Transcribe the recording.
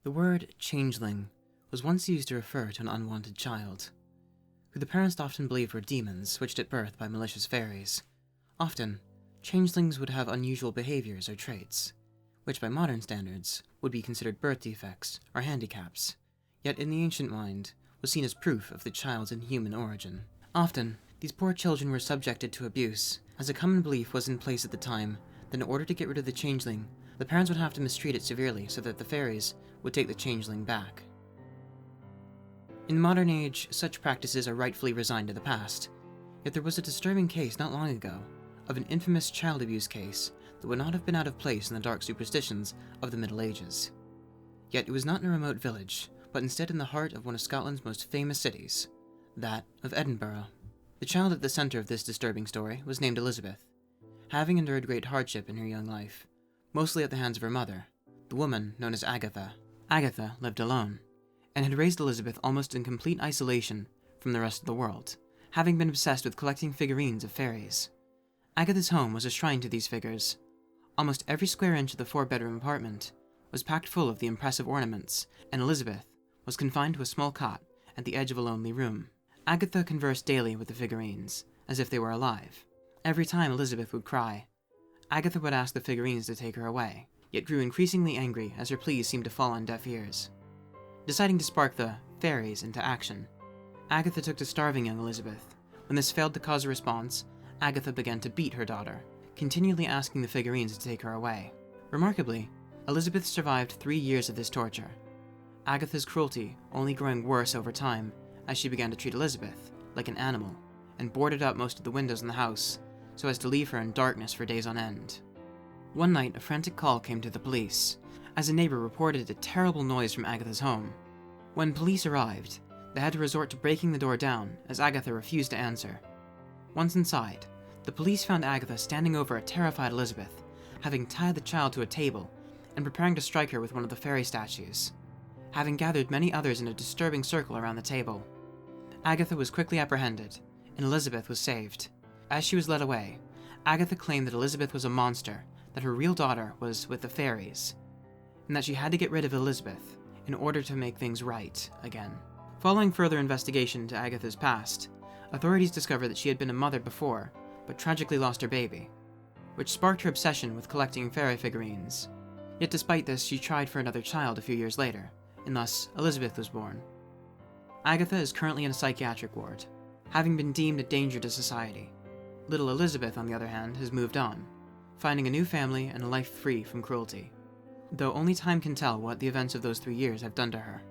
The word changeling was once used to refer to an unwanted child, who the parents often believed were demons switched at birth by malicious fairies. Often, changelings would have unusual behaviors or traits, which by modern standards would be considered birth defects or handicaps, yet in the ancient mind was seen as proof of the child's inhuman origin. Often, these poor children were subjected to abuse, as a common belief was in place at the time that in order to get rid of the changeling, the parents would have to mistreat it severely so that the fairies would take the changeling back. In the modern age, such practices are rightfully resigned to the past, yet there was a disturbing case not long ago of an infamous child abuse case that would not have been out of place in the dark superstitions of the Middle Ages. Yet it was not in a remote village, but instead in the heart of one of Scotland's most famous cities, that of Edinburgh. The child at the centre of this disturbing story was named Elizabeth. Having endured great hardship in her young life, mostly at the hands of her mother, the woman known as Agatha. Agatha lived alone, and had raised Elizabeth almost in complete isolation from the rest of the world, having been obsessed with collecting figurines of fairies. Agatha's home was a shrine to these figures. Almost every square inch of the 4-bedroom apartment was packed full of the impressive ornaments, and Elizabeth was confined to a small cot at the edge of a lonely room. Agatha conversed daily with the figurines, as if they were alive. Every time Elizabeth would cry, Agatha would ask the figurines to take her away, yet grew increasingly angry as her pleas seemed to fall on deaf ears. Deciding to spark the fairies into action, Agatha took to starving young Elizabeth. When this failed to cause a response, Agatha began to beat her daughter, continually asking the figurines to take her away. Remarkably, Elizabeth survived 3 years of this torture, Agatha's cruelty only growing worse over time as she began to treat Elizabeth like an animal, and boarded up most of the windows in the house so as to leave her in darkness for days on end. One night, a frantic call came to the police, as a neighbor reported a terrible noise from Agatha's home. When police arrived, they had to resort to breaking the door down as Agatha refused to answer. Once inside, the police found Agatha standing over a terrified Elizabeth, having tied the child to a table and preparing to strike her with one of the fairy statues, having gathered many others in a disturbing circle around the table. Agatha was quickly apprehended, and Elizabeth was saved. As she was led away, Agatha claimed that Elizabeth was a monster, that her real daughter was with the fairies, and that she had to get rid of Elizabeth in order to make things right again. Following further investigation into Agatha's past, authorities discovered that she had been a mother before, but tragically lost her baby, which sparked her obsession with collecting fairy figurines. Yet despite this, she tried for another child a few years later, and thus Elizabeth was born. Agatha is currently in a psychiatric ward, having been deemed a danger to society. Little Elizabeth, on the other hand, has moved on, finding a new family and a life free from cruelty, though only time can tell what the events of those 3 years have done to her.